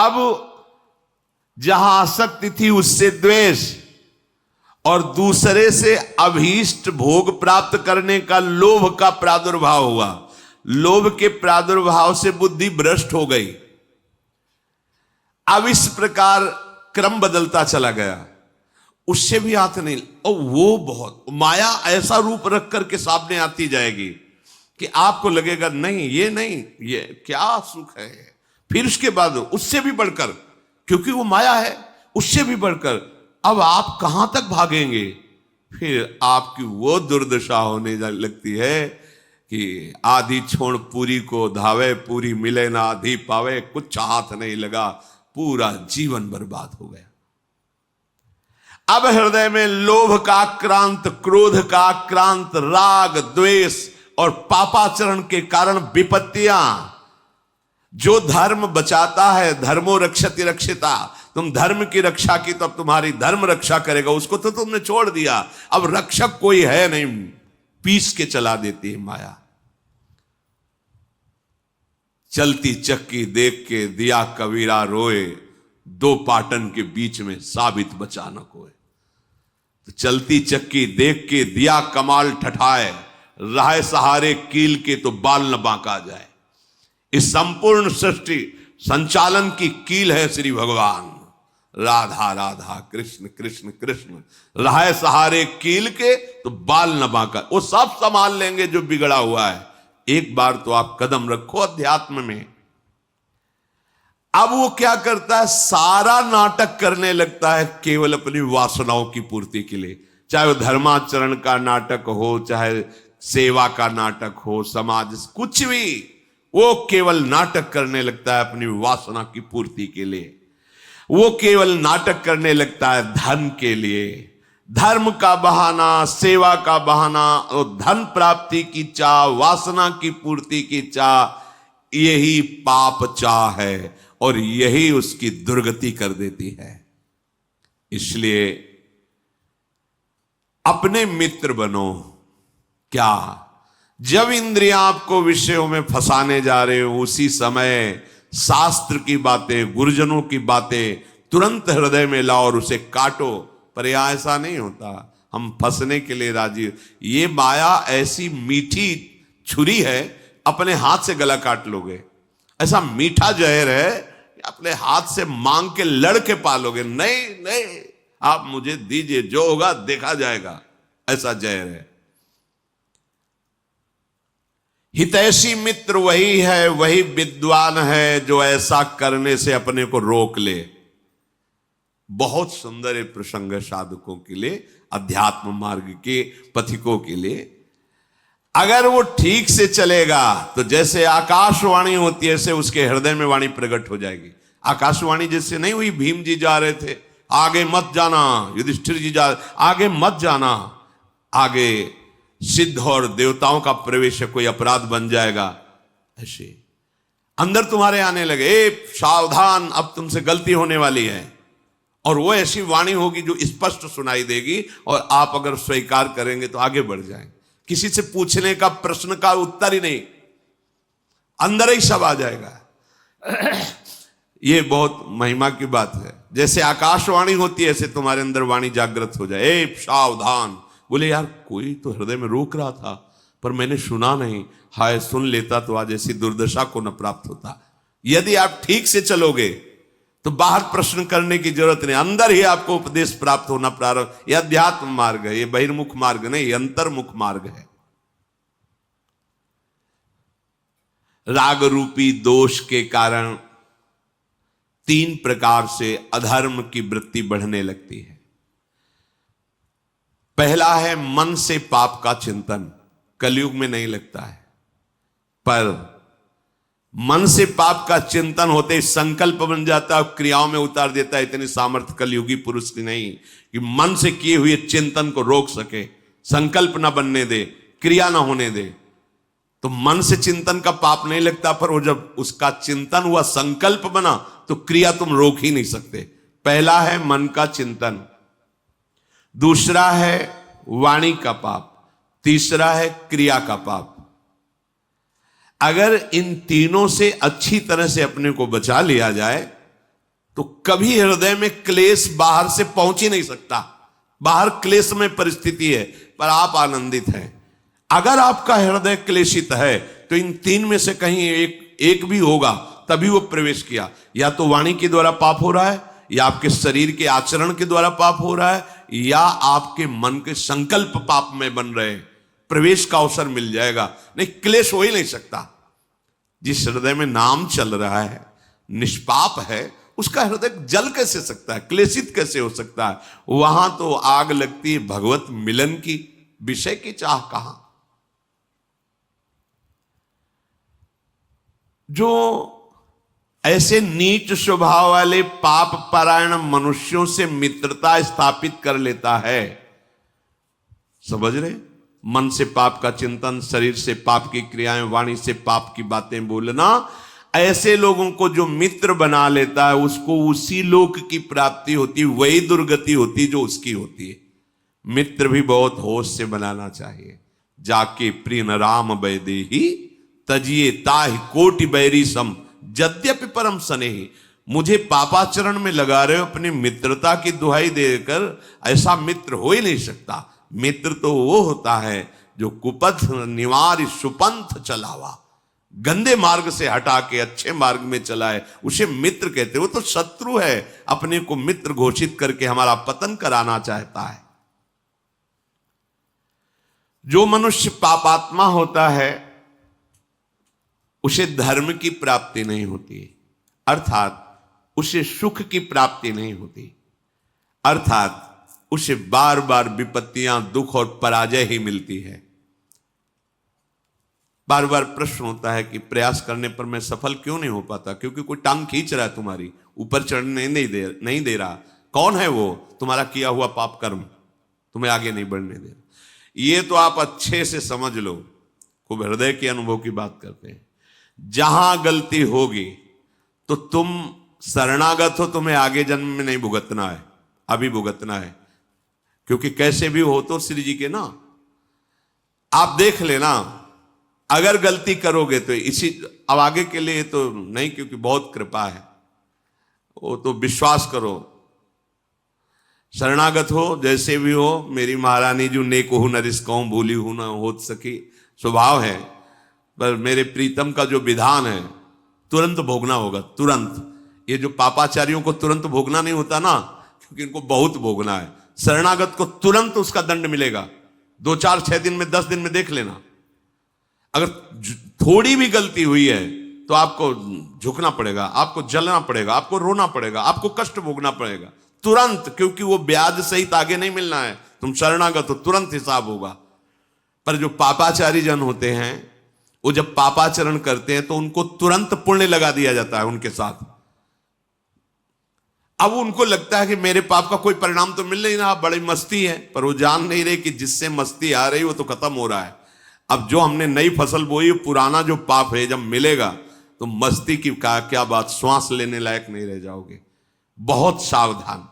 अब जहां आसक्ति थी उससे द्वेष, और दूसरे से अभीष्ट भोग प्राप्त करने का लोभ का प्रादुर्भाव हुआ। लोभ के प्रादुर्भाव से बुद्धि भ्रष्ट हो गई। अब इस प्रकार क्रम बदलता चला गया, उससे भी हाथ नहीं। और वो बहुत माया ऐसा रूप रख करके सामने आती जाएगी कि आपको लगेगा नहीं ये क्या सुख है। फिर उसके बाद उससे भी बढ़कर, क्योंकि वो माया है, उससे भी बढ़कर अब आप कहां तक भागेंगे। फिर आपकी वो दुर्दशा होने लगती है कि आधी छोड़ पूरी को धावे, पूरी मिले ना आधी पावे, कुछ हाथ नहीं लगा, पूरा जीवन बर्बाद हो गया। अब हृदय में लोभ का आक्रांत, क्रोध का आक्रांत, राग द्वेष और पापाचरण के कारण विपत्तियां। जो धर्म बचाता है, धर्मो रक्षति रक्षिता, तुम धर्म की रक्षा की तो अब तुम्हारी धर्म रक्षा करेगा, उसको तो तुमने छोड़ दिया। अब रक्षक कोई है नहीं, पीस के चला देती है माया। चलती चक्की देख के दिया कबीरा रोए, दो पाटन के बीच में साबित बचा न कोई। तो चलती चक्की देख के दिया कमाल ठठाए, राह सहारे कील के तो बाल न बांका जाए। इस संपूर्ण सृष्टि संचालन की कील है श्री भगवान। राधा राधा कृष्ण कृष्ण कृष्ण, राह सहारे कील के तो बाल न बांका। वो सब संभाल लेंगे जो बिगड़ा हुआ है। एक बार तो आप कदम रखो अध्यात्म में। अब वो क्या करता है, सारा नाटक करने लगता है केवल अपनी वासनाओं की पूर्ति के लिए। चाहे वो धर्माचरण का नाटक हो, चाहे सेवा का नाटक हो, समाज कुछ भी, वो केवल नाटक करने लगता है अपनी वासना की पूर्ति के लिए। वो केवल नाटक करने लगता है धन के लिए। धर्म का बहाना, सेवा का बहाना, और धन प्राप्ति की चाह, वासना की पूर्ति की चाह, यही पाप चाह है और यही उसकी दुर्गति कर देती है। इसलिए अपने मित्र बनो। क्या, जब इंद्रियां आपको विषयों में फंसाने जा रहे हो, उसी समय शास्त्र की बातें, गुरुजनों की बातें तुरंत हृदय में लाओ और उसे काटो। पर यह ऐसा नहीं होता, हम फंसने के लिए राजी। ये माया ऐसी मीठी छुरी है, अपने हाथ से गला काट लोगे। ऐसा मीठा जहर है, अपने हाथ से मांग के लड़ के पालोगे। नहीं नहीं, आप मुझे दीजिए, जो होगा देखा जाएगा, ऐसा जहर है। हितैषी मित्र वही है, वही विद्वान है जो ऐसा करने से अपने को रोक ले। बहुत सुंदर है प्रसंग साधकों के लिए, अध्यात्म मार्ग के पथिकों के लिए। अगर वो ठीक से चलेगा तो जैसे आकाशवाणी होती है, ऐसे उसके हृदय में वाणी प्रकट हो जाएगी। आकाशवाणी जैसे नहीं हुई, भीम जी जा रहे थे, आगे मत जाना, युधिष्ठिर जी जा, आगे मत जाना, आगे सिद्ध और देवताओं का प्रवेश है, कोई अपराध बन जाएगा। ऐसे अंदर तुम्हारे आने लगे, ए सावधान, अब तुमसे गलती होने वाली है। और वो ऐसी वाणी होगी जो स्पष्ट सुनाई देगी, और आप अगर स्वीकार करेंगे तो आगे बढ़ जाएंगे। किसी से पूछने का, प्रश्न का उत्तर ही नहीं, अंदर ही सब आ जाएगा। ये बहुत महिमा की बात है। जैसे आकाशवाणी होती है, ऐसे तुम्हारे अंदर वाणी जागृत हो जाए, ए सावधान। बोले यार, कोई तो हृदय में रोक रहा था पर मैंने सुना नहीं, हाय सुन लेता तो आज ऐसी दुर्दशा को न प्राप्त होता। यदि आप ठीक से चलोगे तो बाहर प्रश्न करने की जरूरत नहीं, अंदर ही आपको उपदेश प्राप्त होना प्रारंभ। यह अध्यात्म मार्ग है, ये बहिर्मुख मार्ग नहीं, ये अंतर्मुख मार्ग है। राग रूपी दोष के कारण 3 प्रकार से अधर्म की वृत्ति बढ़ने लगती है। पहला है मन से पाप का चिंतन, कलयुग में नहीं लगता है, पर मन से पाप का चिंतन होते ही संकल्प बन जाता है और क्रियाओं में उतार देता है। इतनी सामर्थ्य कलयुगी पुरुष की नहीं कि मन से किए हुए चिंतन को रोक सके, संकल्प ना बनने दे, क्रिया ना होने दे। तो मन से चिंतन का पाप नहीं लगता, पर वो जब उसका चिंतन हुआ, संकल्प बना, तो क्रिया तुम रोक ही नहीं सकते। पहला है मन का चिंतन, दूसरा है वाणी का पाप, तीसरा है क्रिया का पाप। अगर इन तीनों से अच्छी तरह से अपने को बचा लिया जाए तो कभी हृदय में क्लेश बाहर से पहुंच ही नहीं सकता। बाहर क्लेश में परिस्थिति है, पर आप आनंदित हैं। अगर आपका हृदय क्लेशित है तो इन तीन में से कहीं एक भी होगा, तभी वो प्रवेश किया। या तो वाणी के द्वारा पाप हो रहा है, या आपके शरीर के आचरण के द्वारा पाप हो रहा है, या आपके मन के संकल्प पाप में बन रहे हैं। प्रवेश का अवसर मिल जाएगा, नहीं क्लेश हो ही नहीं सकता। जिस हृदय में नाम चल रहा है, निष्पाप है, उसका हृदय जल कैसे सकता है, क्लेशित कैसे हो सकता है? वहां तो आग लगती है भगवत मिलन की, विषय की चाह कहां। जो ऐसे नीच स्वभाव वाले पाप परायण मनुष्यों से मित्रता स्थापित कर लेता है, समझ रहे, मन से पाप का चिंतन, शरीर से पाप की क्रियाएं, वाणी से पाप की बातें बोलना, ऐसे लोगों को जो मित्र बना लेता है उसको उसी लोक की प्राप्ति होती, वही दुर्गति होती जो उसकी होती है। मित्र भी बहुत होश से बनाना चाहिए। जाके प्रिय न राम बैदेही तजिए ताहि कोटि बैरी सम यद्यपि परम स्नेही। मुझे पापाचरण में लगा रहे हो, अपनी मित्रता की दुहाई देकर, ऐसा मित्र हो ही नहीं सकता। मित्र तो वो होता है जो कुपथ निवार सुपंथ चलावा, गंदे मार्ग से हटा के अच्छे मार्ग में चलाए, उसे मित्र कहते। वो तो शत्रु है, अपने को मित्र घोषित करके हमारा पतन कराना चाहता है। जो मनुष्य पापात्मा होता है उसे धर्म की प्राप्ति नहीं होती, अर्थात उसे सुख की प्राप्ति नहीं होती, अर्थात उसे बार बार विपत्तियां, दुख और पराजय ही मिलती है। बार बार प्रश्न होता है कि प्रयास करने पर मैं सफल क्यों नहीं हो पाता? क्योंकि कोई टांग खींच रहा है तुम्हारी, ऊपर चढ़ने नहीं दे रहा। कौन है वो? तुम्हारा किया हुआ पाप कर्म तुम्हें आगे नहीं बढ़ने दे रहा। ये तो आप अच्छे से समझ लो, खूब हृदय के अनुभव की बात करते हैं। जहां गलती होगी तो तुम शरणागत हो, तुम्हें आगे जन्म में नहीं भुगतना है, अभी भुगतना है। क्योंकि कैसे भी हो तो श्री जी के ना, आप देख लेना, अगर गलती करोगे तो इसी, अब आगे के लिए तो नहीं, क्योंकि बहुत कृपा है, वो तो विश्वास करो। शरणागत हो, जैसे भी हो, मेरी महारानी जो नेक हो न रिस्कऊं भूली हूं न हो सकी, स्वभाव है। पर मेरे प्रीतम का जो विधान है, तुरंत भोगना होगा, तुरंत। ये जो पापाचारियों को तुरंत भोगना नहीं होता ना, क्योंकि इनको बहुत भोगना है। शरणागत को तुरंत उसका दंड मिलेगा, 2 4 6 दिन में, 10 दिन में देख लेना। अगर थोड़ी भी गलती हुई है तो आपको झुकना पड़ेगा, आपको जलना पड़ेगा, आपको रोना पड़ेगा, आपको कष्ट भोगना पड़ेगा तुरंत, क्योंकि वो ब्याज सहित आगे नहीं मिलना है। तुम शरणागत हो, तुरंत हिसाब होगा। पर जो पापाचारी जन होते हैं, वो जब पापाचरण करते हैं तो उनको तुरंत पुण्य लगा दिया जाता है उनके साथ। अब उनको लगता है कि मेरे पाप का कोई परिणाम तो मिल नहीं रहा, बड़ी मस्ती है, पर वो जान नहीं रहे कि जिससे मस्ती आ रही वो तो खत्म हो रहा है। अब जो हमने नई फसल बोई, पुराना जो पाप है जब मिलेगा तो मस्ती की क्या बात, श्वास लेने लायक नहीं रह जाओगे। बहुत सावधान।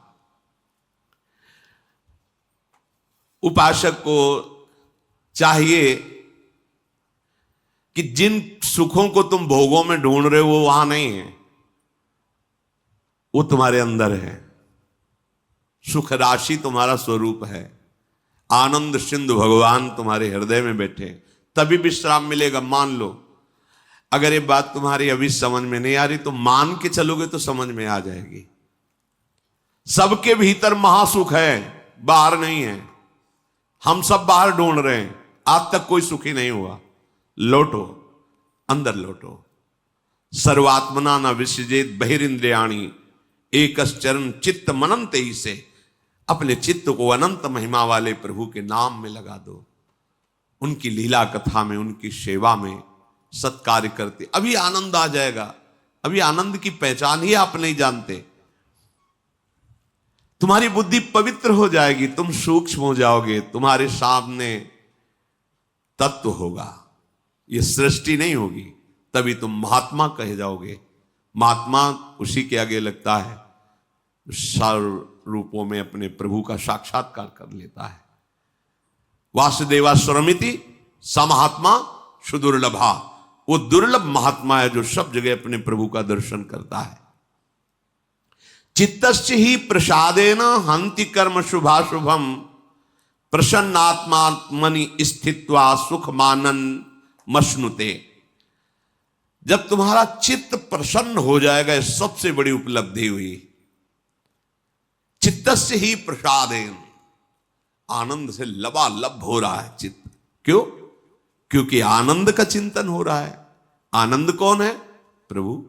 उपासक को चाहिए कि जिन सुखों को तुम भोगों में ढूंढ रहे हो वो वहां नहीं है, वो तुम्हारे अंदर है। सुख राशि तुम्हारा स्वरूप है, आनंद सिंधु भगवान तुम्हारे हृदय में बैठे, तभी विश्राम मिलेगा। मान लो, अगर ये बात तुम्हारी अभी समझ में नहीं आ रही तो मान के चलोगे तो समझ में आ जाएगी। सबके भीतर महासुख है, बाहर नहीं है। हम सब बाहर ढूंढ रहे हैं, आज तक कोई सुखी नहीं हुआ। लौटो, अंदर लौटो। सर्वात्मना न विसृजेत बहिरिंद्रियाणि एकश्चरण चित्त मनंत ही से, अपने चित्त को अनंत महिमा वाले प्रभु के नाम में लगा दो, उनकी लीला कथा में, उनकी सेवा में सत्कार्य करते, अभी आनंद आ जाएगा। अभी आनंद की पहचान ही आप नहीं जानते। तुम्हारी बुद्धि पवित्र हो जाएगी, तुम सूक्ष्म हो जाओगे, तुम्हारे सामने तत्व होगा, ये सृष्टि नहीं होगी। तभी तुम महात्मा कहे जाओगे। महात्मा उसी के आगे लगता है सर्व रूपों में अपने प्रभु का साक्षात्कार कर लेता है। वासुदेवा स्वरमिति समहात्मा सुदुर्लभा, वो दुर्लभ महात्मा है जो सब जगह अपने प्रभु का दर्शन करता है। चित्तस्य ही प्रसादेन हंति कर्म शुभाशुभम प्रसन्नात्मात्मनि स्थित्वा सुख मानन मश्नुते। जब तुम्हारा चित्त प्रसन्न हो जाएगा, यह सबसे बड़ी उपलब्धि हुई। चित्तस्य ही प्रसादेन, आनंद से लबालब हो रहा है चित्त। क्यों? क्योंकि आनंद का चिंतन हो रहा है। आनंद कौन है? प्रभु।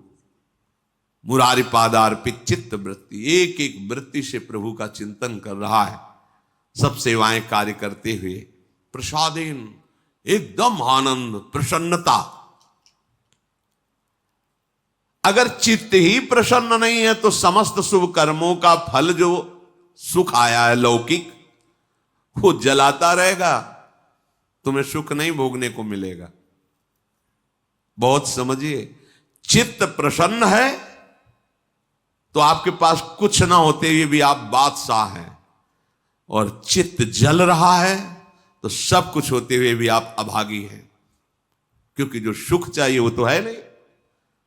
मुरारी पादार्पित चित्त वृत्ति, एक एक वृत्ति से प्रभु का चिंतन कर रहा है, सब सेवाएं कार्य करते हुए। प्रसादेन, एकदम आनंद, प्रसन्नता। अगर चित्त ही प्रसन्न नहीं है तो समस्त शुभ कर्मों का फल जो सुख आया है लौकिक, वो जलाता रहेगा, तुम्हें सुख नहीं भोगने को मिलेगा। बहुत समझिए, चित्त प्रसन्न है तो आपके पास कुछ ना होते हुए भी आप बादशाह हैं, और चित्त जल रहा है तो सब कुछ होते हुए भी आप अभागी हैं। क्योंकि जो सुख चाहिए वो तो है नहीं,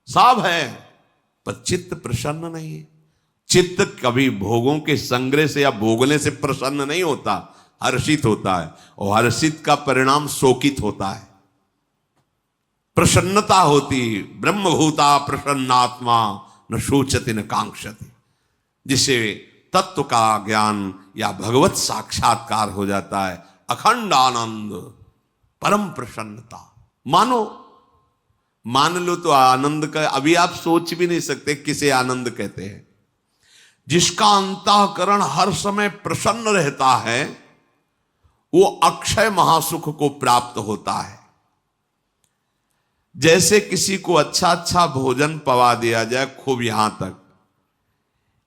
सब है, पर चित्त प्रसन्न नहीं है। चित्त कभी भोगों के संग्रह से या भोगने से प्रसन्न नहीं होता, हर्षित होता है, और हर्षित का परिणाम शोकित होता है। प्रसन्नता होती, ब्रह्मभूता प्रसन्नात्मा न शोचति न कांक्षति, जिसे तत्व का ज्ञान या भगवत साक्षात्कार हो जाता है। अखंड आनंद, परम प्रसन्नता। मान लो तो आनंद का अभी आप सोच भी नहीं सकते किसे आनंद कहते हैं। जिसका अंतःकरण हर समय प्रसन्न रहता है वो अक्षय महासुख को प्राप्त होता है। जैसे किसी को अच्छा अच्छा भोजन पवा दिया जाए खूब यहां तक,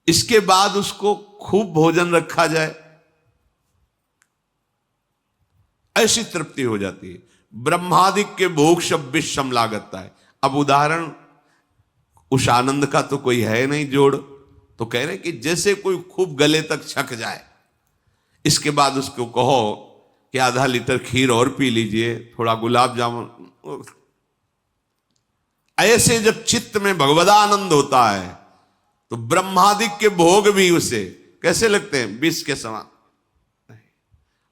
इसके बाद उसको खूब भोजन रखा जाए, ऐसी तृप्ति हो जाती है। ब्रह्मादिक के भोग सब विषम लागता है। अब उदाहरण उस आनंद का तो कोई है नहीं जोड़, तो कह रहे हैं कि जैसे कोई खूब गले तक छक जाए, इसके बाद उसको कहो कि आधा लीटर खीर और पी लीजिए, थोड़ा गुलाब जामुन। ऐसे जब चित्त में भगवदानंद होता है तो ब्रह्मादिक के भोग भी उसे कैसे लगते हैं? विष के समान।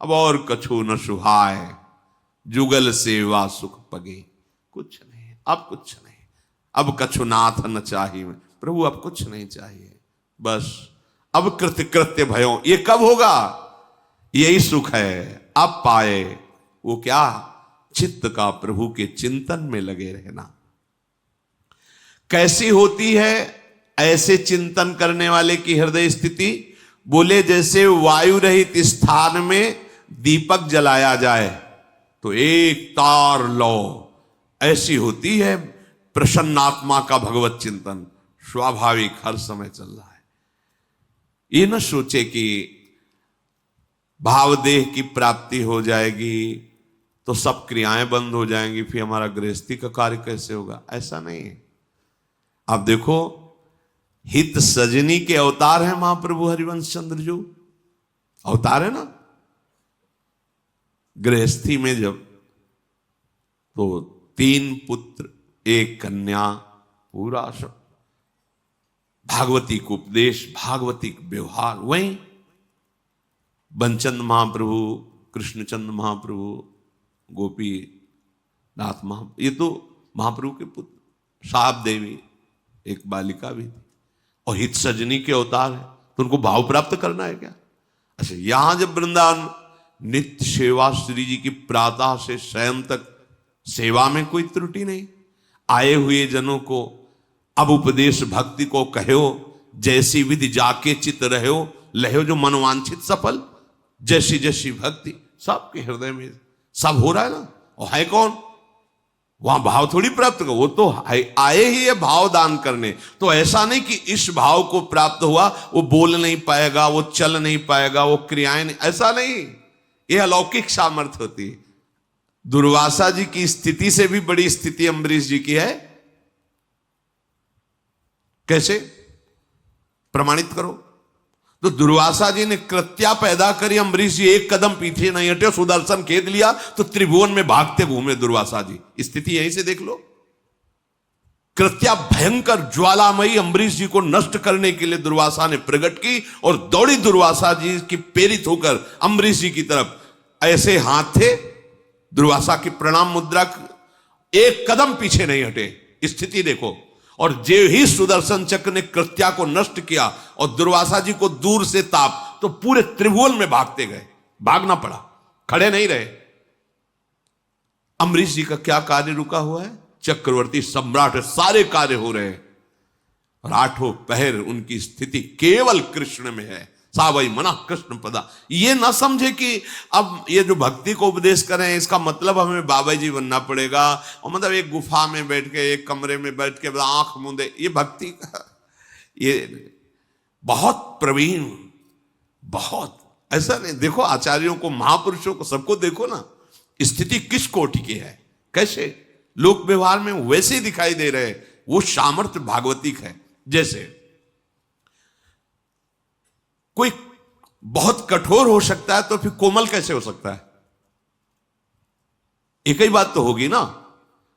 अब और कछु न सुहाय, जुगल सेवा सुख पगे। कुछ नहीं, अब कुछ नहीं, अब कछु नाथ न चाहिए। प्रभु अब कुछ नहीं चाहिए, बस अब कृत्य कृत्य भयो। ये कब होगा? यही सुख है अब पाए। वो क्या? चित्त का प्रभु के चिंतन में लगे रहना। कैसी होती है ऐसे चिंतन करने वाले की हृदय स्थिति? बोले जैसे वायु रहित स्थान में दीपक जलाया जाए तो एक तार लो, ऐसी होती है प्रसन्नात्मा का भगवत चिंतन। स्वाभाविक हर समय चल रहा है। ये न सोचे कि भावदेह की प्राप्ति हो जाएगी तो सब क्रियाएं बंद हो जाएंगी, फिर हमारा गृहस्थी का कार्य कैसे होगा? ऐसा नहीं है। आप देखो, हित सजनी के अवतार हैं महाप्रभु हरिवंश चंद्र जो अवतार है ना। गृहस्थी में जब तो 3 पुत्र 1 कन्या, पूरा सब भागवती को उपदेश, भागवती व्यवहार। वहीं बंचंद महाप्रभु, कृष्णचंद महाप्रभु, गोपी नाथ महाप्रभु, ये तो महाप्रभु के पुत्र। साहब देवी एक बालिका भी थी, और हित सजनी के अवतार है, तो उनको भाव प्राप्त करना है क्या? अच्छा, यहां जब वृंदावन नित्य सेवा श्री जी की प्रातः से शयन तक सेवा में कोई त्रुटि नहीं। आए हुए जनों को अब उपदेश भक्ति को कहो, जैसी विधि जाके चित रहो, लहो जो मनवांछित सफल। जैसी जैसी भक्ति सबके हृदय में सब हो रहा है ना। और है कौन? वहां भाव थोड़ी प्राप्त करो, वो तो आए ही है भाव दान करने। तो ऐसा नहीं कि इस भाव को प्राप्त हुआ वो बोल नहीं पाएगा, वो चल नहीं पाएगा, वो क्रियाएं नहीं, ऐसा नहीं। ये अलौकिक सामर्थ्य होती है। दुर्वासा जी की स्थिति से भी बड़ी स्थिति अम्बरीश जी की है। कैसे प्रमाणित करो? तो दुर्वासा जी ने कृत्या पैदा करी, अम्बरीश जी एक कदम पीछे नहीं हटे, सुदर्शन खेद लिया तो त्रिभुवन में भागते घूमे दुर्वासा जी। स्थिति यहीं से देख लो। कृत्या भयंकर ज्वालामयी अम्बरीश जी को नष्ट करने के लिए दुर्वासा ने प्रकट की और दौड़ी दुर्वासा जी की प्रेरित होकर अम्बरीश जी की तरफ। ऐसे हाथ थे, दुर्वासा की प्रणाम मुद्रा, एक कदम पीछे नहीं हटे। स्थिति देखो। और जे ही सुदर्शन चक्र ने कृत्या को नष्ट किया और दुर्वासा जी को दूर से ताप, तो पूरे त्रिभुवन में भागते गए, भागना पड़ा, खड़े नहीं रहे। अम्बरीश जी का क्या कार्य रुका हुआ है? चक्रवर्ती सम्राट, सारे कार्य हो रहे हैं और आठों पहर उनकी स्थिति केवल कृष्ण में है। सावई मना कृष्ण पदा। ये ना समझे कि अब ये जो भक्ति को उपदेश करें इसका मतलब हमें बाबा जी बनना पड़ेगा, और मतलब एक गुफा में बैठ के, एक कमरे में बैठ के आंख मूंदे, ये भक्ति का ये बहुत प्रवीण, बहुत ऐसा नहीं। देखो आचार्यों को, महापुरुषों को, सबको देखो ना, स्थिति किस कोटि की है, कैसे लोक व्यवहार में वैसे ही दिखाई दे रहे। वो सामर्थ्य भागवतिक है। जैसे कोई बहुत कठोर हो सकता है तो फिर कोमल कैसे हो सकता है? एक ही बात तो होगी ना।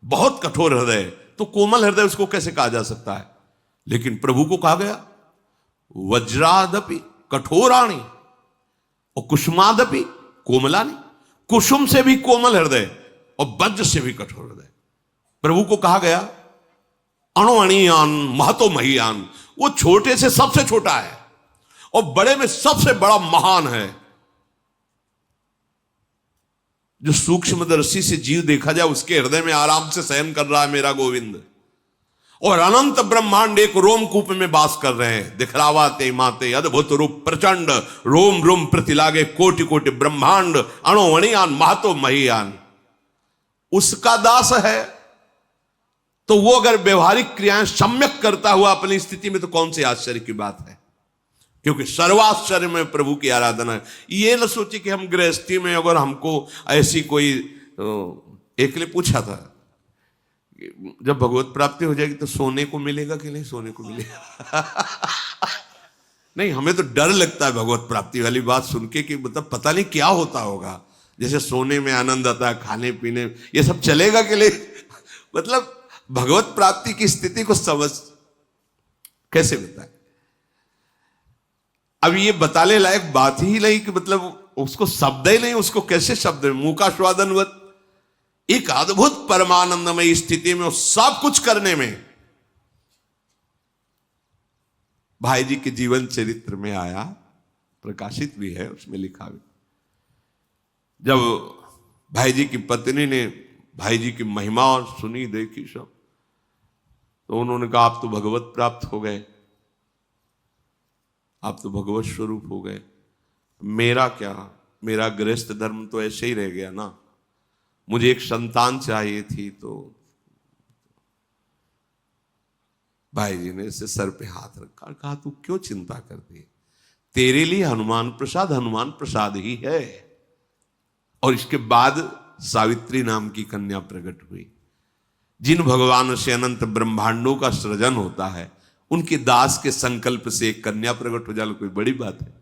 बहुत कठोर हृदय तो कोमल हृदय उसको कैसे कहा जा सकता है? लेकिन प्रभु को कहा गया वज्रादपि कठोराणी और कुसुमादपि कोमलानी। कुसुम से भी कोमल हृदय और वज्र से भी कठोर हृदय। प्रभु को कहा गया अणुअणियान महतो महियान। वो छोटे से सबसे छोटा है और बड़े में सबसे बड़ा महान है। जो सूक्ष्मदर्शी से जीव देखा जाए उसके हृदय में आराम से शयन कर रहा है मेरा गोविंद, और अनंत ब्रह्मांड एक रोमकूप में वास कर रहे हैं। दिखलावा ते माते अद्भुत रूप प्रचंड, रोम रोम प्रतिलागे कोटि कोटि ब्रह्मांड, अणुअणियान महतो महियान। उसका दास है तो वो अगर व्यवहारिक क्रियाएं सम्यक करता हुआ अपनी स्थिति में, तो कौन सी आश्चर्य की बात है? क्योंकि सर्वाश्चर्य में प्रभु की आराधना है। ये न सोचे कि हम गृहस्थी में अगर हमको ऐसी कोई, एक ने पूछा था जब भगवत प्राप्ति हो जाएगी तो सोने को मिलेगा कि नहीं? सोने को मिलेगा नहीं, हमें तो डर लगता है भगवत प्राप्ति वाली बात सुन के कि मतलब पता नहीं क्या होता होगा। जैसे सोने में आनंद आता है, खाने पीने, ये सब चलेगा कि नहीं? मतलब भगवत प्राप्ति की स्थिति को समझ कैसे बताए? अब ये बताने लायक बात ही नहीं कि मतलब उसको शब्द ही नहीं, उसको कैसे शब्द में मुंह का स्वादनवत एक अद्भुत परमानंदमय स्थिति में, सब कुछ करने में। भाई जी के जीवन चरित्र में आया, प्रकाशित भी है, उसमें लिखा भी। जब भाई जी की पत्नी ने भाई जी की महिमा और सुनी, देखी सब, तो उन्होंने कहा आप तो भगवत प्राप्त हो गए, आप तो भगवत स्वरूप हो गए, मेरा क्या, मेरा गृहस्थ धर्म तो ऐसे ही रह गया ना, मुझे एक संतान चाहिए थी। तो भाई जी ने इसे सर पे हाथ रखा, कहा तू क्यों चिंता करती है, तेरे लिए हनुमान प्रसाद ही है। और इसके बाद सावित्री नाम की कन्या प्रकट हुई। जिन भगवान से अनंत ब्रह्मांडों का सृजन होता है, उनके दास के संकल्प से एक कन्या प्रकट हो जाए, कोई बड़ी बात है?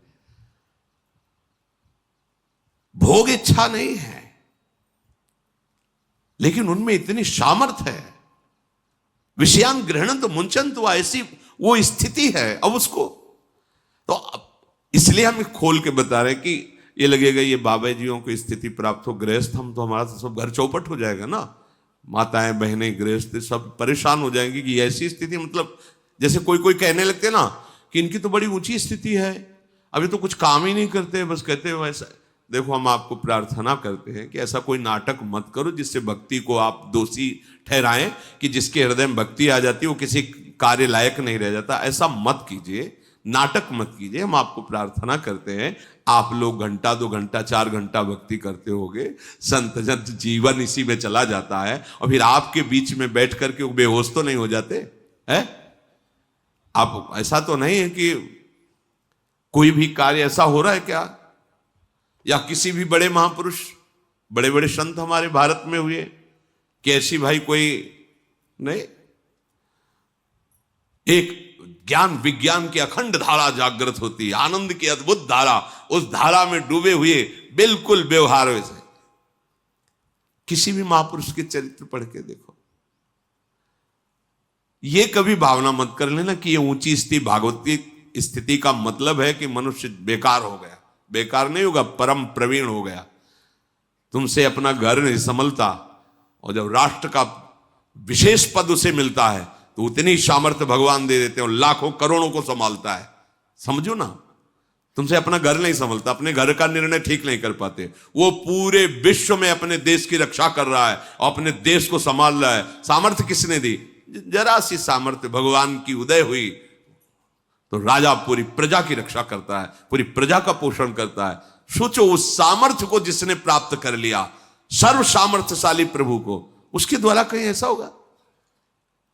भोग इच्छा नहीं है, लेकिन उनमें इतनी सामर्थ्य है। विषयान ग्रहण तो मुंचन, तो ऐसी वो स्थिति है। अब उसको तो इसलिए हम खोल के बता रहे हैं कि ये लगेगा ये बाबा जियों को स्थिति प्राप्त हो, गृहस्थ हम तो हमारा तो सब घर चौपट हो जाएगा ना, माताएं बहनें गृहस्थ सब परेशान हो जाएंगी कि ऐसी स्थिति। मतलब जैसे कोई कहने लगते ना कि इनकी तो बड़ी ऊंची स्थिति है, अभी तो कुछ काम ही नहीं करते, बस कहते हैं वैसा। देखो हम आपको प्रार्थना करते हैं कि ऐसा कोई नाटक मत करो जिससे भक्ति को आप दोषी ठहराएं, कि जिसके हृदय में भक्ति आ जाती है वो किसी कार्य लायक नहीं रह जाता। ऐसा मत कीजिए, नाटक मत कीजिए। हम आपको प्रार्थना करते हैं, आप लोग घंटा 2 घंटा 4 घंटा भक्ति करते होगे, संत जन जीवन इसी में चला जाता है, और फिर आपके बीच में बैठ करके वो बेहोश तो नहीं हो जाते हैं? आप ऐसा तो नहीं है कि कोई भी कार्य ऐसा हो रहा है क्या, या किसी भी बड़े महापुरुष, बड़े बड़े संत हमारे भारत में हुए कि ऐसी भाई कोई नहीं? एक ज्ञान विज्ञान की अखंड धारा जागृत होती है, आनंद की अद्भुत धारा, उस धारा में डूबे हुए बिल्कुल व्यवहार वैसे। किसी भी महापुरुष के चरित्र पढ़ के देखो, ये कभी भावना मत कर लेना कि ये ऊंची स्थिति भागवती स्थिति का मतलब है कि मनुष्य बेकार हो गया। बेकार नहीं होगा, परम प्रवीण हो गया। तुमसे अपना घर नहीं संभलता, और जब राष्ट्र का विशेष पद उसे मिलता है तो उतनी सामर्थ्य भगवान दे देते हैं, लाखों करोड़ों को संभालता है। समझो ना, तुमसे अपना घर नहीं संभलता, अपने घर का निर्णय ठीक नहीं कर पाते, वो पूरे विश्व में अपने देश की रक्षा कर रहा है और अपने देश को संभाल रहा है। सामर्थ्य किसने दी? जरा सी सामर्थ्य भगवान की उदय हुई तो राजा पूरी प्रजा की रक्षा करता है, पूरी प्रजा का पोषण करता है। सोचो, उस सामर्थ्य को जिसने प्राप्त कर लिया, सर्व सामर्थ्यशाली प्रभु को, उसके द्वारा कहीं ऐसा होगा?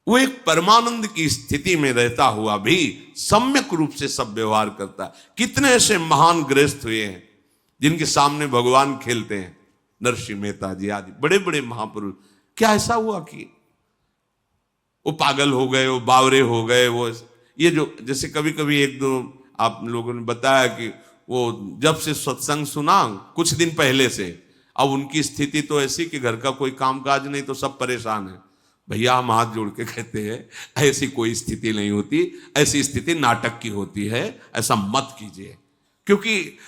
वो एक परमानंद की स्थिति में रहता हुआ भी सम्यक रूप से सब व्यवहार करता है। कितने ऐसे महान गृहस्थ हुए हैं जिनके सामने भगवान खेलते हैं, नरसिंह मेहता जी आदि बड़े बड़े महापुरुष। क्या ऐसा हुआ कि वो पागल हो गए, वो बावरे हो गए? वो ये जो जैसे कभी कभी एक दो आप लोगों ने बताया कि वो जब से सत्संग सुना कुछ दिन पहले से, अब उनकी स्थिति तो ऐसी कि घर का कोई कामकाज नहीं तो सब परेशान है। भैया हम हाथ जोड़ के कहते हैं, ऐसी कोई स्थिति नहीं होती, ऐसी स्थिति नाटक की होती है, ऐसा मत कीजिए। क्योंकि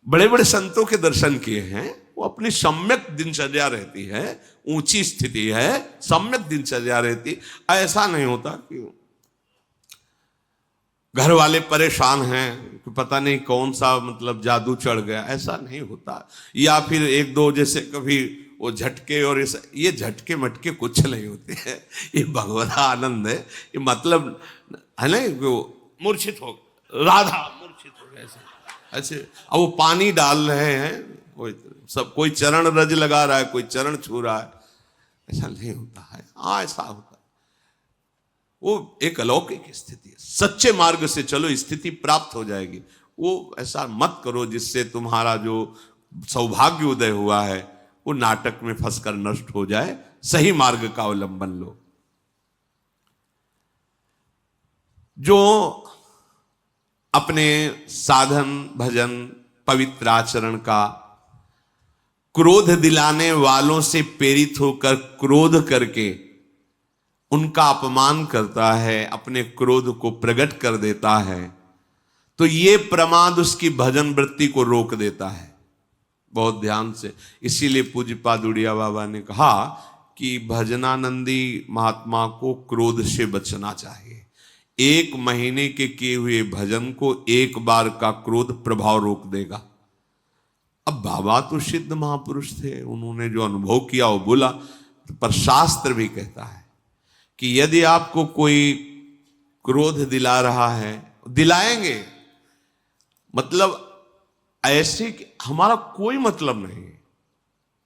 बड़े बड़े संतों के दर्शन किए हैं, वो अपनी सम्यक दिनचर्या रहती है, ऊंची स्थिति है, सम्यक दिनचर्या रहती। ऐसा नहीं होता कि घर वाले परेशान हैं कि पता नहीं कौन सा मतलब जादू चढ़ गया, ऐसा नहीं होता। या फिर एक दो जैसे कभी वो झटके, और ये झटके मटके कुछ नहीं होते हैं, ये भगवत आनंद है। ये मतलब है ना, वो मूर्छित हो, राधा मूर्छित हो गए ऐसे। अब वो पानी डाल रहे हैं, कोई चरण रज लगा रहा है, कोई चरण छू रहा है, ऐसा नहीं होता है। हाँ, ऐसा होता है। वो एक अलौकिक स्थिति है। सच्चे मार्ग से चलो, स्थिति प्राप्त हो जाएगी। वो ऐसा मत करो जिससे तुम्हारा जो सौभाग्य उदय हुआ है वो नाटक में फंसकर नष्ट हो जाए। सही मार्ग का अवलंबन लो। जो अपने साधन भजन पवित्र आचरण का क्रोध दिलाने वालों से प्रेरित होकर क्रोध करके उनका अपमान करता है, अपने क्रोध को प्रकट कर देता है, तो ये प्रमाद उसकी भजन वृत्ति को रोक देता है। बहुत ध्यान से, इसीलिए पूज्यपाद उड़िया बाबा ने कहा कि भजनानंदी महात्मा को क्रोध से बचना चाहिए। 1 महीने के किए हुए भजन को एक बार का क्रोध प्रभाव रोक देगा। अब बाबा तो सिद्ध महापुरुष थे, उन्होंने जो अनुभव किया वो बोला, पर शास्त्र भी कहता है कि यदि आपको कोई क्रोध दिला रहा है, दिलाएंगे, मतलब ऐसे कि हमारा कोई मतलब नहीं,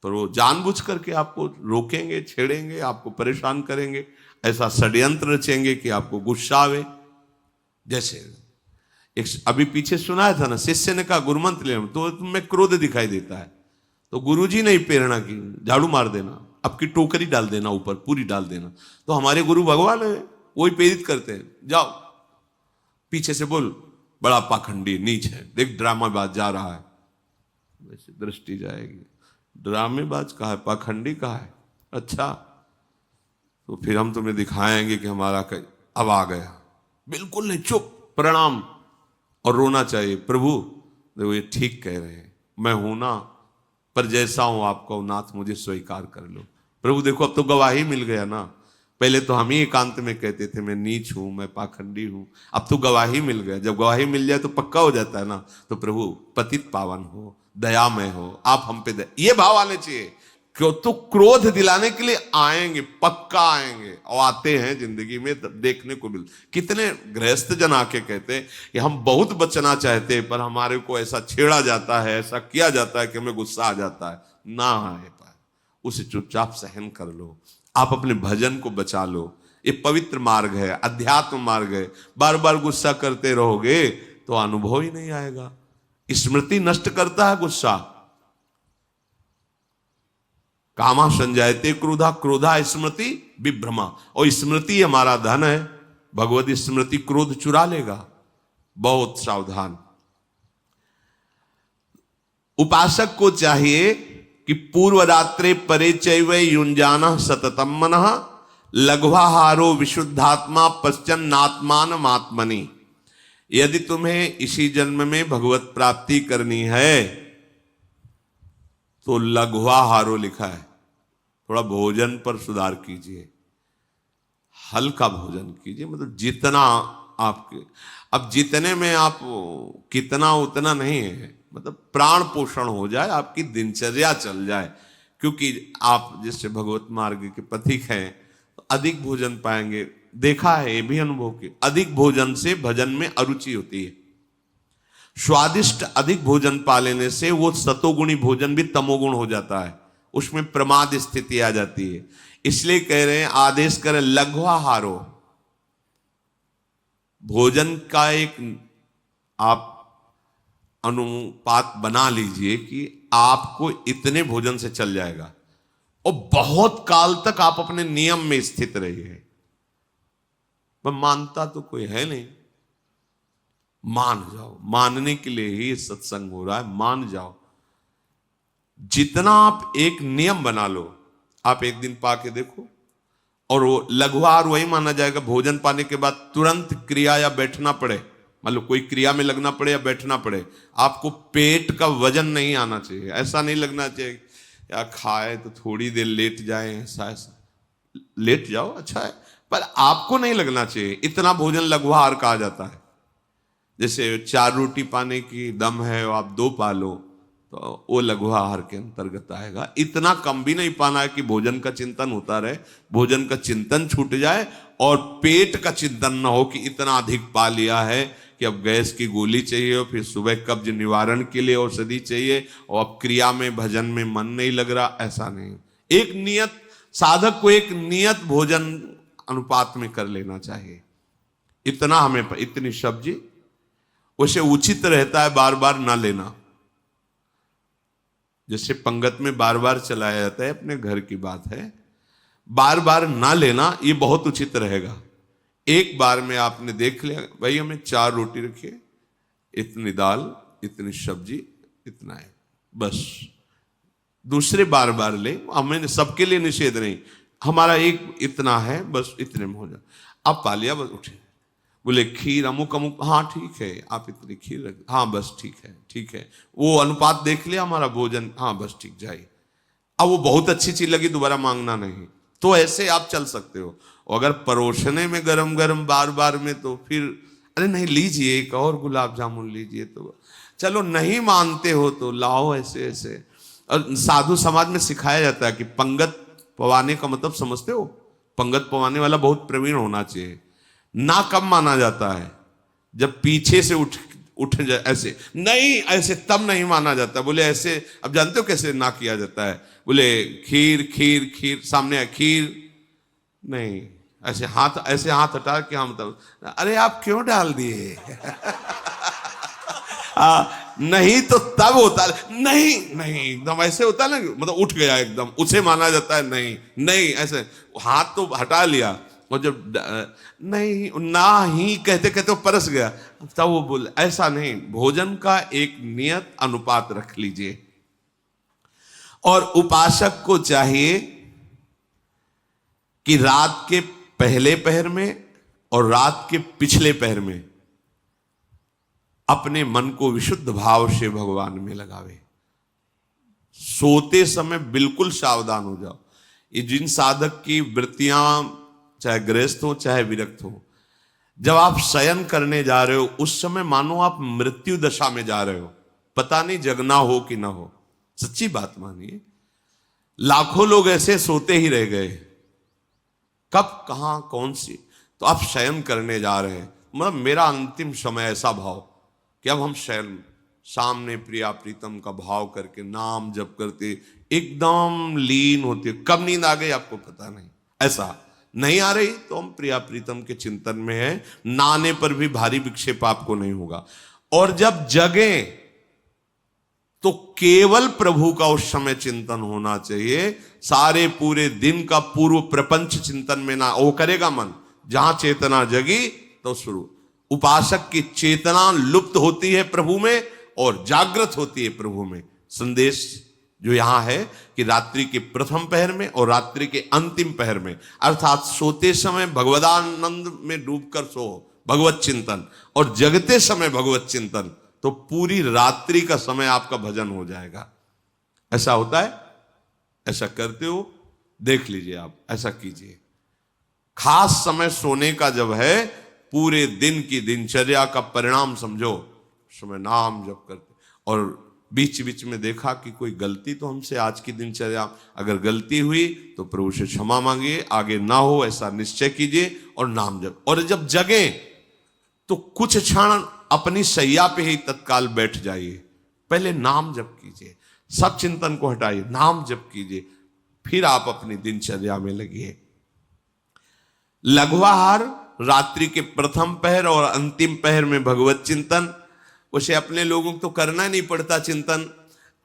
पर वो जानबूझ करके आपको रोकेंगे, छेड़ेंगे, आपको परेशान करेंगे, ऐसा षड्यंत्र रचेंगे कि आपको गुस्सा आवे। जैसे एक अभी पीछे सुनाया था ना, शिष्य ने कहा गुरुमंत्र ले, तो तुम्हें क्रोध दिखाई देता है तो गुरुजी ने प्रेरणा की, झाड़ू मार देना, आपकी टोकरी डाल देना, ऊपर पूरी डाल देना। तो हमारे गुरु भगवान है, वही प्रेरित करते हैं, जाओ पीछे से बोल, बड़ा पाखंडी नीच है, देख ड्रामाबाज जा रहा है। वैसे दृष्टि जाएगी, ड्रामेबाज कहा है, पाखंडी कहा है, अच्छा तो फिर हम तुम्हें दिखाएंगे कि हमारा अब आ गया। बिल्कुल नहीं, चुप, प्रणाम, और रोना चाहिए, प्रभु देखो ये ठीक कह रहे हैं, मैं हूं ना, पर जैसा हूं आपको नाथ मुझे स्वीकार कर लो। प्रभु देखो अब तो गवाही मिल गया ना, पहले तो हम ही एकांत में कहते थे मैं नीच हूं, मैं पाखंडी हूं, अब तो गवाही मिल गया। जब गवाही मिल जाए तो पक्का हो जाता है ना, तो प्रभु पतित पावन हो, दयामय हो, आप हम पे ये भाव आने चाहिए। क्यों? तो क्रोध दिलाने के लिए आएंगे, पक्का आएंगे, और आते हैं जिंदगी में, देखने को मिल। कितने गृहस्थ जन आके कहते हैं कि हम बहुत बचना चाहते हैं, पर हमारे को ऐसा छेड़ा जाता है, ऐसा किया जाता है कि हमें गुस्सा आ जाता है। ना आए पाए, उसे चुपचाप सहन कर लो, आप अपने भजन को बचा लो। ये पवित्र मार्ग है, अध्यात्म मार्ग है। बार बार गुस्सा करते रहोगे तो अनुभव ही नहीं आएगा। स्मृति नष्ट करता है गुस्सा। कामा संजायते क्रोधा, क्रोधा स्मृति विभ्रमा, और स्मृति हमारा धन है। भगवत स्मृति क्रोध चुरा लेगा, बहुत सावधान। उपासक को चाहिए कि पूर्व रात्रे परे चैव युंजाना सततम मनः लघ्वाहारो विशुद्धात्मा पश्चन्नात्मान आत्मनि। यदि तुम्हें इसी जन्म में भगवत प्राप्ति करनी है तो लघ्वाहारो लिखा है, थोड़ा भोजन पर सुधार कीजिए, हल्का भोजन कीजिए, मतलब जितना आपके, अब जितने में आप कितना उतना नहीं है, मतलब प्राण पोषण हो जाए, आपकी दिनचर्या चल जाए। क्योंकि आप जैसे भगवत मार्ग के पथिक हैं तो अधिक भोजन पाएंगे, देखा है ये भी अनुभव की, अधिक भोजन से भजन में अरुचि होती है। स्वादिष्ट अधिक भोजन पा लेने से वो सतोगुणी भोजन भी तमोगुण हो जाता है, उसमें प्रमाद स्थिति आ जाती है। इसलिए कह रहे हैं, आदेश करें लघ्वाहारो, भोजन का एक आप अनुपात बना लीजिए कि आपको इतने भोजन से चल जाएगा और बहुत काल तक आप अपने नियम में स्थित रहिए। पर मानता तो कोई है नहीं, मान जाओ, मानने के लिए ही सत्संग हो रहा है, मान जाओ। जितना आप एक नियम बना लो, आप एक दिन पा के देखो, और वो लघुआहार वही माना जाएगा भोजन पाने के बाद तुरंत क्रिया या बैठना पड़े, मतलब कोई क्रिया में लगना पड़े या बैठना पड़े, आपको पेट का वजन नहीं आना चाहिए। ऐसा नहीं लगना चाहिए या खाए तो थोड़ी देर लेट जाए, ऐसा लेट जाओ अच्छा है, पर आपको नहीं लगना चाहिए। इतना भोजन लघुआहार कहा जाता है। जैसे 4 रोटी पाने की दम है और आप 2 पा लो तो वो लघुआहार के अंतर्गत आएगा। इतना कम भी नहीं पाना है कि भोजन का चिंतन होता रहे, भोजन का चिंतन छूट जाए और पेट का चिंतन ना हो कि इतना अधिक पा लिया है कि अब गैस की गोली चाहिए और फिर सुबह कब्ज निवारण के लिए औषधि चाहिए और अब क्रिया में भजन में मन नहीं लग रहा, ऐसा नहीं। एक नियत, साधक को एक नियत भोजन अनुपात में कर लेना चाहिए। इतना हमें, इतनी सब्जी, उसे उचित रहता है बार बार ना लेना। जैसे पंगत में बार बार चलाया जाता है, अपने घर की बात है, बार बार ना लेना ये बहुत उचित रहेगा। एक बार में आपने देख लिया भाई हमें 4 रोटी रखिए, इतनी दाल, इतनी सब्जी, इतना है, बस। दूसरे बार बार ले, हमें सबके लिए निषेध नहीं, हमारा एक इतना है, बस इतने में हो जाए। अब पा लिया, बस उठे, बोले खीर अमुक अमुक, हाँ ठीक है, आप इतनी खीर रख, हाँ बस ठीक है, ठीक है, वो अनुपात देख लिया हमारा भोजन, हाँ बस ठीक जाइए। अब वो बहुत अच्छी चीज लगी, दोबारा मांगना नहीं, तो ऐसे आप चल सकते हो। और अगर परोसने में गरम गरम बार बार में, तो फिर अरे नहीं लीजिए, एक और गुलाब जामुन लीजिए, तो चलो नहीं मानते हो तो लाओ, ऐसे ऐसे। और साधु समाज में सिखाया जाता है कि पंगत पवाने का मतलब समझते हो, पंगत पवाने वाला बहुत प्रवीण होना चाहिए। ना कब माना जाता है, जब पीछे से उठ जाए, ऐसे नहीं, ऐसे तब नहीं माना जाता। बोले ऐसे, अब जानते हो कैसे ना किया जाता है, बोले खीर खीर खीर, सामने है खीर, नहीं ऐसे हाथ हटा के, हम तब, अरे आप क्यों डाल दिए नहीं तो तब होता, नहीं नहीं एकदम ऐसे होता ना, मतलब उठ गया एकदम, उसे माना जाता है। नहीं नहीं, ऐसे हाथ तो हटा लिया, और जब नहीं ना ही कहते कहते वो परस गया, तब वो बोले, ऐसा नहीं। भोजन का एक नियत अनुपात रख लीजिए। और उपासक को चाहिए कि रात के पहले पहर में और रात के पिछले पहर में अपने मन को विशुद्ध भाव से भगवान में लगावे। सोते समय बिल्कुल सावधान हो जाओ। ये जिन साधक की वृत्तियां चाहे गृहस्थ हो चाहे विरक्त हो, जब आप शयन करने जा रहे हो उस समय मानो आप मृत्यु दशा में जा रहे हो, पता नहीं जगना हो कि ना हो। सच्ची बात मानिए, लाखों लोग ऐसे सोते ही रह गए, कब कहां कौन सी, तो आप शयन करने जा रहे हैं। मतलब मेरा अंतिम समय ऐसा भाव कि अब हम शयन, सामने प्रिया प्रीतम का भाव करके नाम जप करते एकदम लीन होते। कब नींद आ गई आपको पता नहीं, ऐसा नहीं आ रही तो हम प्रिया प्रीतम के चिंतन में है, नाने पर भी भारी विक्षेप आपको नहीं होगा। और जब जगे तो केवल प्रभु का उस समय चिंतन होना चाहिए। सारे पूरे दिन का पूर्व प्रपंच चिंतन में ना, वो करेगा मन, जहां चेतना जगी तो शुरू। उपासक की चेतना लुप्त होती है प्रभु में और जागृत होती है प्रभु में। संदेश जो यहां है कि रात्रि के प्रथम पहर में और रात्रि के अंतिम पहर में, अर्थात सोते समय भगवदानंद में डूबकर सो, भगवत चिंतन, और जगते समय भगवत चिंतन, तो पूरी रात्रि का समय आपका भजन हो जाएगा। ऐसा होता है? ऐसा करते हो? देख लीजिए, आप ऐसा कीजिए। खास समय सोने का जब है, पूरे दिन की दिनचर्या का परिणाम समझो, समय नाम जप करते, और बीच बीच में देखा कि कोई गलती तो हमसे आज की दिनचर्या, अगर गलती हुई तो प्रभु से क्षमा मांगिए, आगे ना हो ऐसा निश्चय कीजिए और नाम जप। और जब जगे तो कुछ क्षण अपनी शैया पे ही तत्काल बैठ जाइए, पहले नाम जप कीजिए, सब चिंतन को हटाइए, नाम जप कीजिए, फिर आप अपनी दिनचर्या में लगिए। लघुआहार रात्रि के प्रथम पहर और अंतिम पहर में भगवत चिंतन, उसे अपने लोगों को तो करना नहीं पड़ता चिंतन,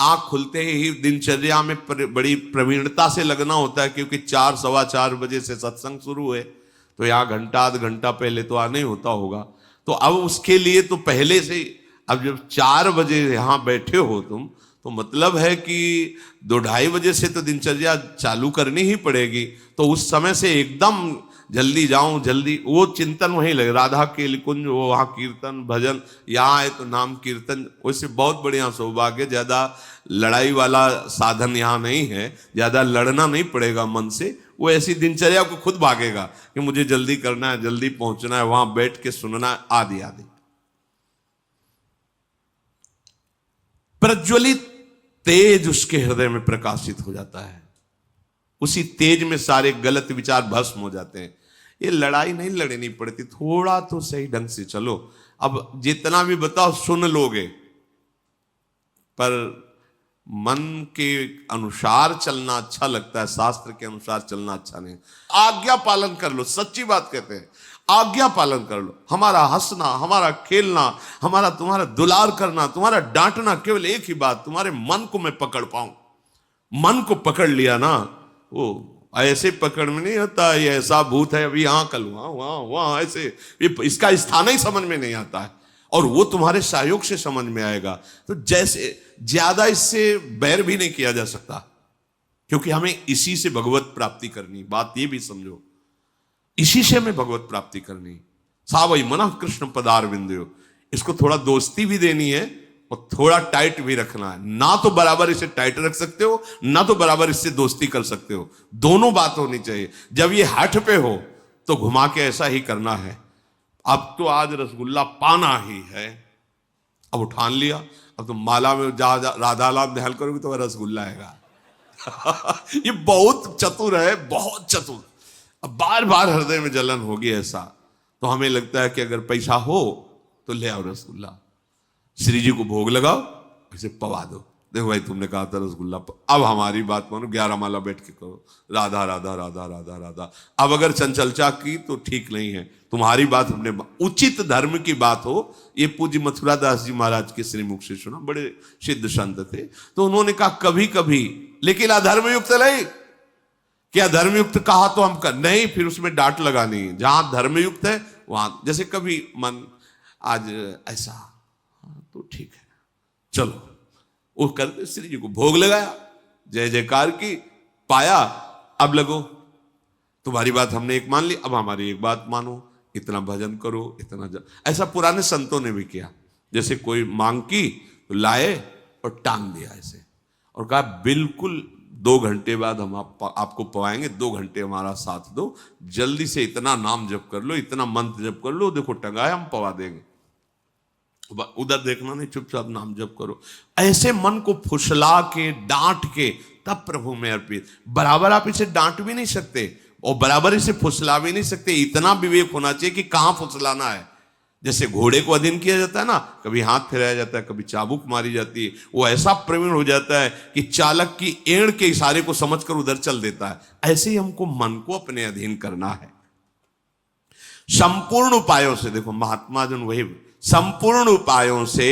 आंख खुलते ही दिनचर्या में बड़ी प्रवीणता से लगना होता है, क्योंकि 4 सवा 4 बजे से सत्संग शुरू है, तो यहाँ घंटा आध घंटा पहले तो आना ही होता होगा। तो अब उसके लिए तो पहले से, अब जब 4 बजे यहाँ बैठे हो तुम, तो मतलब है कि 2-2:30 बजे से तो दिनचर्या चालू करनी ही पड़ेगी। तो उस समय से एकदम जल्दी जाऊं, जल्दी वो चिंतन वहीं लगे, राधा के कुंज, वो वहाँ कीर्तन भजन, यहाँ आए तो नाम कीर्तन, वैसे बहुत बढ़िया सौभाग्य, ज़्यादा लड़ाई वाला साधन यहाँ नहीं है, ज़्यादा लड़ना नहीं पड़ेगा मन से, वो ऐसी दिनचर्या को खुद भागेगा कि मुझे जल्दी करना है, जल्दी पहुंचना है, वहां बैठ के सुनना है, आदि आदि। प्रज्वलित तेज उसके हृदय में प्रकाशित हो जाता है, उसी तेज में सारे गलत विचार भस्म हो जाते हैं। ये लड़ाई नहीं लड़नी पड़ती, थोड़ा तो सही ढंग से चलो। अब जितना भी बताओ सुन लोगे, पर मन के अनुसार चलना अच्छा लगता है, शास्त्र के अनुसार चलना अच्छा नहीं। आज्ञा पालन कर लो, सच्ची बात कहते हैं, आज्ञा पालन कर लो। हमारा हंसना, हमारा खेलना, हमारा तुम्हारा दुलार करना, तुम्हारा डांटना, केवल एक ही बात, तुम्हारे मन को मैं पकड़ पाऊं। मन को पकड़ लिया ना, वो ऐसे पकड़ में नहीं होता, ये ऐसा भूत है, अभी यहां कल वहां वहां वहां, ऐसे इसका स्थान ही समझ में नहीं आता है, और वो तुम्हारे सहयोग से समझ में आएगा। तो जैसे ज्यादा इससे बैर भी नहीं किया जा सकता, क्योंकि हमें इसी से भगवत प्राप्ति करनी, बात ये भी समझो, इसी से हमें भगवत प्राप्ति करनी। सावई मना कृष्ण पदारविंदो, इसको थोड़ा दोस्ती भी देनी है और थोड़ा टाइट भी रखना है। ना तो बराबर इसे टाइट रख सकते हो, ना तो बराबर इससे दोस्ती कर सकते हो, दोनों बात होनी चाहिए। जब ये हठ पे हो तो घुमा के ऐसा ही करना है, अब तो आज रसगुल्ला पाना ही है, अब उठान लिया, अब तो माला में जा राधा लाभ ध्यान करोगे तो रसगुल्ला आएगा। ये बहुत चतुर है, बहुत चतुर। अब बार बार हृदय में जलन होगी ऐसा, तो हमें लगता है कि अगर पैसा हो तो ले आओ रसगुल्ला, श्री जी को भोग लगाओ, इसे पवा दो। देखो भाई तुमने कहा था रसगुल्ला, अब हमारी बात मानो, 11 माला बैठ के करो, राधा राधा राधा राधा राधा। अब अगर चंचलचा की तो ठीक नहीं है, तुम्हारी बात हमने, उचित धर्म की बात हो। ये पूज्य मथुरा दास जी महाराज के श्रीमुख से सुना, बड़े सिद्ध संत थे, तो उन्होंने कहा कभी कभी, लेकिन अधर्मयुक्त नहीं, क्या धर्मयुक्त कहा तो हम कर नहीं, फिर उसमें डांट लगानी है। जहां धर्मयुक्त है वहां, जैसे कभी मन आज ऐसा, तो ठीक है चलो, वो करते श्री जी को भोग लगाया, जय जयकार की, पाया, अब लगो तुम्हारी बात हमने एक मान ली, अब हमारी एक बात मानो, इतना भजन करो, इतना ऐसा पुराने संतों ने भी किया। जैसे कोई मांग की तो लाए और टांग दिया ऐसे, और कहा बिल्कुल 2 घंटे बाद हम आपको पवाएंगे, 2 घंटे हमारा साथ दो, जल्दी से इतना नाम जप कर लो, इतना मंत्र जप कर लो, देखो टंगाए हम पवा देंगे, उधर देखना नहीं, चुपचाप नाम जप करो। ऐसे मन को फुसला के, डांट के, तब प्रभु में अर्पित। बराबर आप इसे डांट भी नहीं सकते और बराबर इसे फुसला भी नहीं सकते, इतना विवेक होना चाहिए कि कहां फुसलाना है। जैसे घोड़े को अधीन किया जाता है ना, कभी हाथ फिराया जाता है, कभी चाबुक मारी जाती है, वो ऐसा प्रवीण हो जाता है कि चालक की एड़ के इशारे को समझकर उधर चल देता है। ऐसे ही हमको मन को अपने अधीन करना है, संपूर्ण उपायों से। देखो महात्मा जन वही, संपूर्ण उपायों से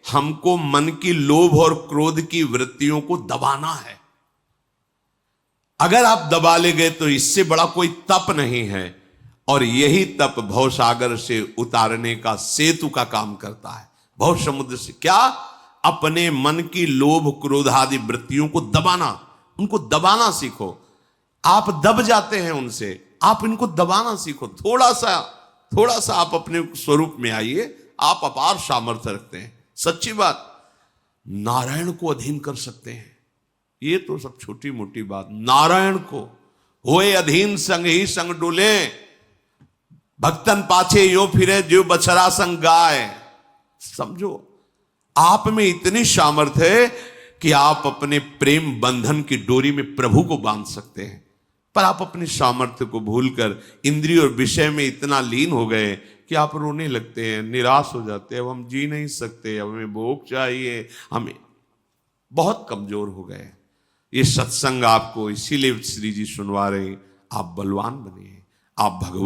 हमको मन की लोभ और क्रोध की वृत्तियों को दबाना है। अगर आप दबा ले गए तो इससे बड़ा कोई तप नहीं है, और यही तप भवसागर से उतारने का सेतु का काम करता है। भव समुद्र से क्या अपने मन की लोभ क्रोध आदि वृत्तियों को दबाना, उनको दबाना सीखो। आप दब जाते हैं उनसे, आप इनको दबाना सीखो। थोड़ा सा आप अपने स्वरूप में आइए, आप अपार सामर्थ्य रखते हैं। सच्ची बात, नारायण को अधीन कर सकते हैं। ये तो सब छोटी मोटी बात। नारायण को होए अधीन संग ही संग डोले, भक्तन पाछे यो फिरे जो बछड़ा संग गाय। समझो, आप में इतनी सामर्थ्य है कि आप अपने प्रेम बंधन की डोरी में प्रभु को बांध सकते हैं। पर आप अपने सामर्थ्य को भूलकर इंद्रिय और विषय में इतना लीन हो गए कि आप रोने लगते हैं, निराश हो जाते हैं। अब हम जी नहीं सकते, अब हमें भोग चाहिए, हमें बहुत कमजोर हो गए। ये सत्संग आपको इसीलिए श्री जी सुनवा रहे, आप बलवान बनिए, आप भगवत